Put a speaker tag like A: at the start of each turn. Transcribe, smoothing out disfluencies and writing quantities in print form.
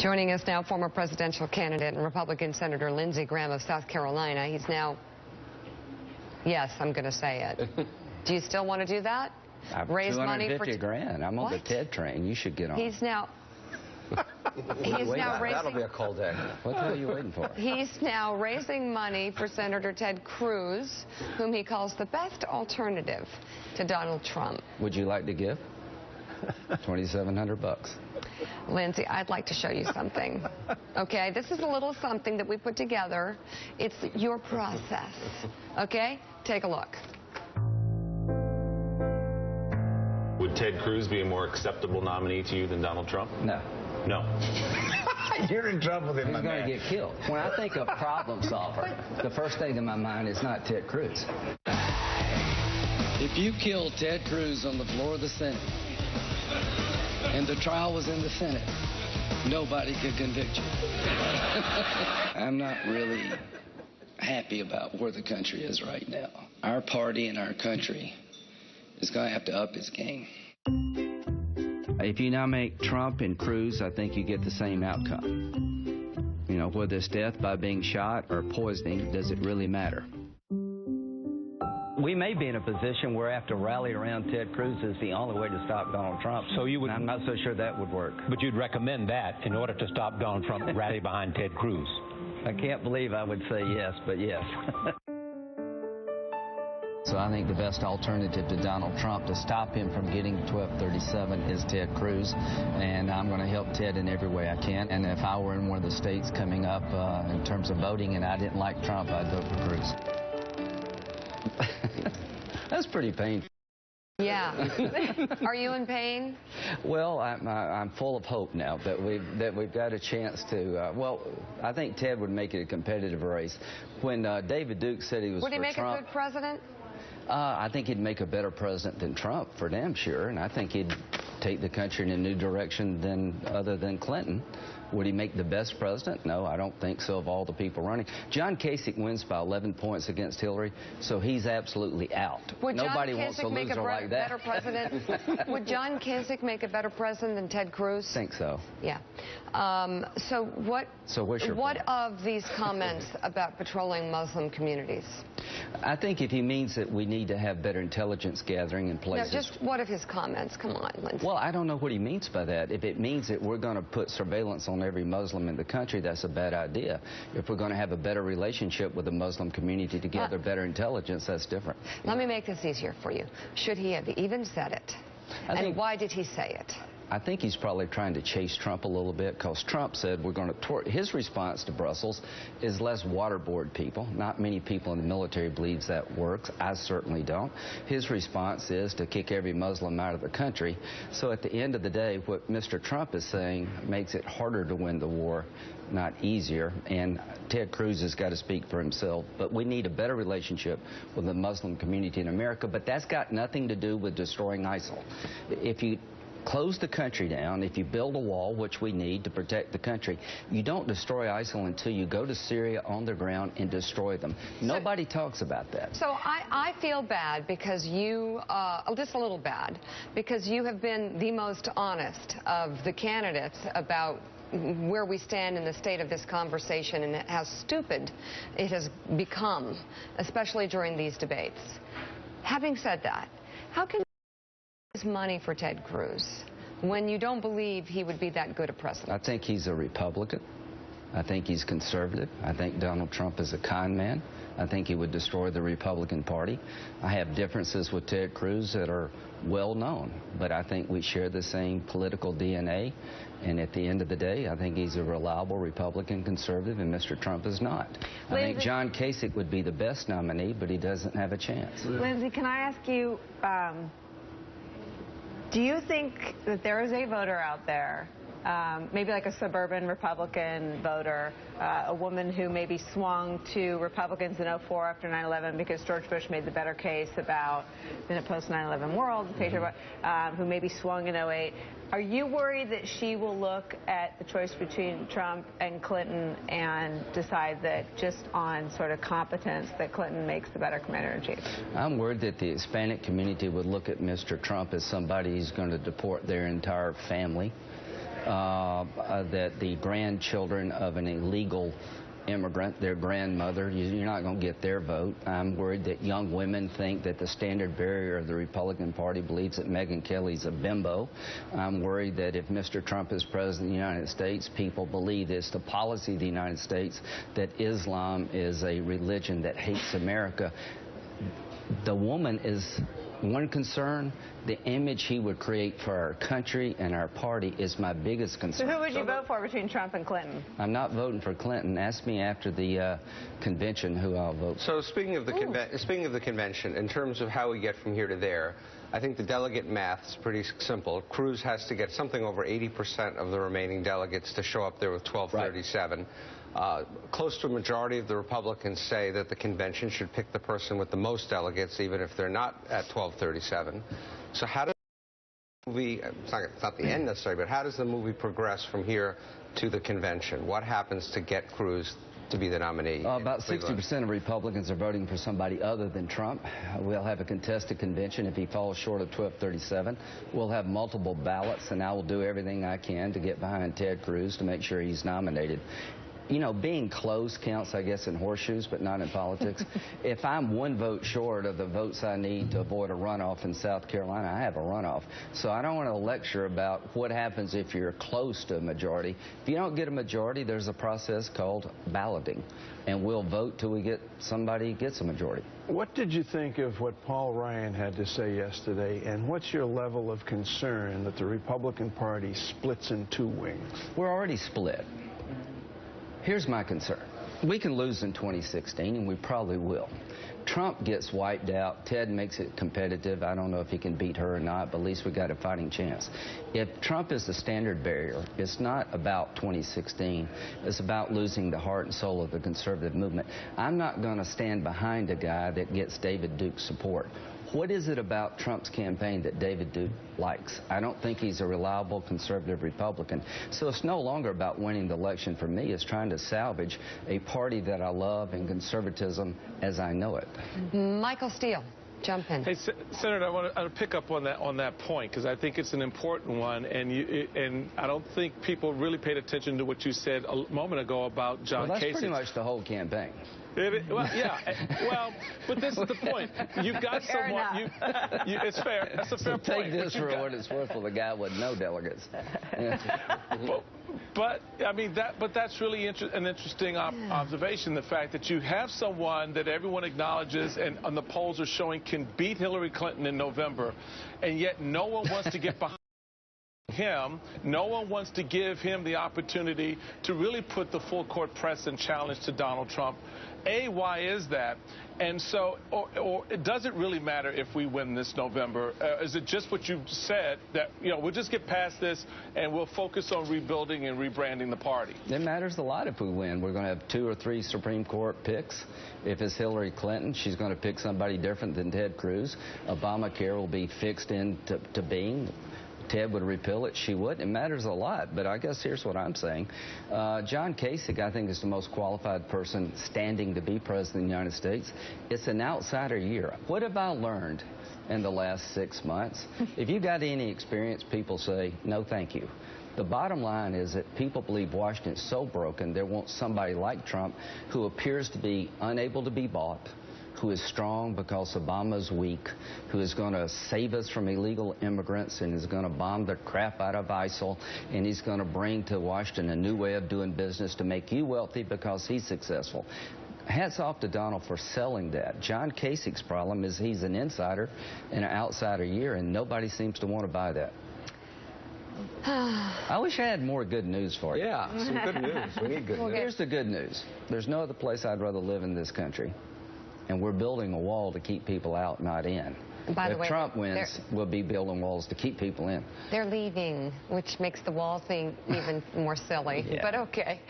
A: Joining us now, former presidential candidate and Republican Senator Lindsey Graham of South Carolina. He's now, yes, I'm going to say it. Do you still want to do that?
B: Raise money for $250,000. I'm on the Ted train. You should get on.
A: He's now. He's now raising.
C: That'll be a cold day.
B: What the hell are you waiting for?
A: He's now raising money for Senator Ted Cruz, whom he calls the best alternative to Donald Trump.
B: Would you like to give? $2,700.
A: Lindsey, I'd like to show you something. Okay, this is a little something that we put together. It's your process. Okay, take a look.
D: Would Ted Cruz be a more acceptable nominee to you than Donald Trump?
B: No.
D: No.
C: You're in trouble with him,
B: He's going to get killed. When I think of problem solver, the first thing in my mind is not Ted Cruz.
E: If you killed Ted Cruz on the floor of the Senate and the trial was in the Senate, nobody could convict you. I'm not really happy about where the country is right now. Our party and our country is going to have to up its game.
B: If you nominate Trump and Cruz, I think you get the same outcome. You know, whether it's death by being shot or poisoning, does it really matter?
F: We may be in a position where have to rally around Ted Cruz is the only way to stop Donald Trump.
G: So you would,
F: I'm not so sure that would work.
G: But you'd recommend that in order to stop Donald Trump, rally behind Ted Cruz.
F: I can't believe I would say yes, but yes.
B: So I think the best alternative to Donald Trump to stop him from getting 1237 is Ted Cruz, and I'm going to help Ted in every way I can. And if I were in one of the states coming up in terms of voting and I didn't like Trump, I'd vote for Cruz. That's pretty painful.
A: Yeah. Are you in pain?
B: Well, I'm full of hope now that we've got a chance to. Well, I think Ted would make it a competitive race. When David Duke said he was
A: would he
B: for
A: make
B: Trump,
A: a good president?
B: I think he'd make a better president than Trump, for damn sure, and I think he'd take the country in a new direction other than Clinton. Would he make the best president? No, I don't think so, of all the people running. John Kasich wins by 11 points against Hillary, so he's absolutely out.
A: Would
B: Nobody wants a loser like that.
A: Better president? Would John Kasich make a better president than Ted Cruz?
B: I think so.
A: Yeah. So
B: what's your
A: what
B: point?
A: of these comments about patrolling Muslim communities?
B: I think if he means that we need to have better intelligence gathering in places.
A: No, just what of his comments? Come on, Lindsey.
B: Well, I don't know what he means by that. If it means that we're going to put surveillance on every Muslim in the country, that's a bad idea. If we're going to have a better relationship with the Muslim community to gather better intelligence, that's different.
A: Let me make this easier for you. Should he have even said it? And why did he say it?
B: I think he's probably trying to chase Trump a little bit, because Trump said we're going to his response to Brussels is let's waterboard people. Not many people in the military believes that works. I certainly don't. His response is to kick every Muslim out of the country. So at the end of the day, what Mr. Trump is saying makes it harder to win the war, not easier. And Ted Cruz has got to speak for himself. But we need a better relationship with the Muslim community in America. But that's got nothing to do with destroying ISIL. If you close the country down, if you build a wall, which we need to protect the country, you don't destroy ISIL until you go to Syria on the ground and destroy them. Nobody talks about that.
A: So I feel bad because you, just a little bad, because you have been the most honest of the candidates about where we stand in the state of this conversation and how stupid it has become, especially during these debates. Having said that, how can money for Ted Cruz when you don't believe he would be that good a president?
B: I think he's a Republican. I think he's conservative. I think Donald Trump is a con man. I think he would destroy the Republican Party. I have differences with Ted Cruz that are well known, but I think we share the same political DNA. And at the end of the day, I think he's a reliable Republican conservative, and Mr. Trump is not. I think John Kasich would be the best nominee, but he doesn't have a chance.
H: Lindsey, can I ask you, do you think that there is a voter out there, maybe like a suburban Republican voter, a woman who maybe swung to Republicans in 2004 after 9/11 because George Bush made the better case about in a post-9/11 world, who maybe swung in 2008? Are you worried that she will look at the choice between Trump and Clinton and decide that just on sort of competence that Clinton makes the better commander-in-chief?
B: I'm worried that the Hispanic community would look at Mr. Trump as somebody who's going to deport their entire family. that the grandchildren of an illegal immigrant, their grandmother, you're not going to get their vote. I'm worried that young women think that the standard bearer of the Republican Party believes that Megyn Kelly's a bimbo. I'm worried that if Mr. Trump is president of the United States, people believe it's the policy of the United States that Islam is a religion that hates America. The woman is one concern. The image he would create for our country and our party is my biggest concern.
H: So who would you vote for between Trump and Clinton?
B: I'm not voting for Clinton. Ask me after the convention who I'll vote for.
I: So speaking of the convention, in terms of how we get from here to there, I think the delegate math is pretty simple. Cruz has to get something over 80% of the remaining delegates to show up there with 1237. Right. Close to a majority of the Republicans say that the convention should pick the person with the most delegates, even if they're not at 1237. So how does the movie, it's not the end necessarily, but how does the movie progress from here to the convention? What happens to get Cruz to be the nominee?
B: About 60% of Republicans are voting for somebody other than Trump. We'll have a contested convention if he falls short of 1237. We'll have multiple ballots, and I will do everything I can to get behind Ted Cruz to make sure he's nominated. You know, being close counts, I guess, in horseshoes, but not in politics. If I'm one vote short of the votes I need to avoid a runoff in South Carolina, I have a runoff. So I don't want to lecture about what happens if you're close to a majority. If you don't get a majority, there's a process called balloting, and we'll vote till we get somebody gets a majority.
J: What did you think of what Paul Ryan had to say yesterday, and what's your level of concern that the Republican Party splits in two wings?
B: We're already split. Here's my concern. We can lose in 2016, and we probably will. Trump gets wiped out. Ted makes it competitive. I don't know if he can beat her or not, but at least we got a fighting chance. If Trump is the standard bearer, it's not about 2016. It's about losing the heart and soul of the conservative movement. I'm not going to stand behind a guy that gets David Duke's support. What is it about Trump's campaign that David Duke likes? I don't think he's a reliable conservative Republican. So it's no longer about winning the election for me. It's trying to salvage a party that I love and conservatism as I know it.
A: Michael Steele, jump in.
K: Hey, Senator, I want to pick up on that point because I think it's an important one, and I don't think people really paid attention to what you said a moment ago about John Kasich.
B: Well, that's pretty much the whole campaign.
K: Well, yeah. Well, but this is the point. You've got someone. It's fair. That's a fair point.
B: Take this for what it's worth for the guy with no delegates.
K: But I mean that's really an interesting observation. The fact that you have someone that everyone acknowledges and the polls are showing can beat Hillary Clinton in November, and yet no one wants to get behind him. No one wants to give him the opportunity to really put the full court press and challenge to Donald Trump. Why is that? And so, or does it really matter if we win this November? Is it just what you said that, we'll just get past this and we'll focus on rebuilding and rebranding the party?
B: It matters a lot if we win. We're going to have 2 or 3 Supreme Court picks. If it's Hillary Clinton, she's going to pick somebody different than Ted Cruz. Obamacare will be fixed into being. Ted would repeal it. She would. It matters a lot. But I guess here's what I'm saying. John Kasich, I think, is the most qualified person standing to be president of the United States. It's an outsider year. What have I learned in the last 6 months? If you got any experience, people say, no, thank you. The bottom line is that people believe Washington's so broken, they want somebody like Trump who appears to be unable to be bought, who is strong because Obama's weak, who is going to save us from illegal immigrants and is going to bomb the crap out of ISIL, and he's going to bring to Washington a new way of doing business to make you wealthy because he's successful. Hats off to Donald for selling that. John Kasich's problem is he's an insider in an outsider year, and nobody seems to want to buy that. I wish I had more good news for you.
I: Yeah, some good news. We need good news.
B: Here's the good news. There's no other place I'd rather live in this country. And we're building a wall to keep people out, not in.
A: By the way,
B: if Trump wins, we'll be building walls to keep people in.
A: They're leaving, which makes the wall thing even more silly.
B: Yeah.
A: But okay.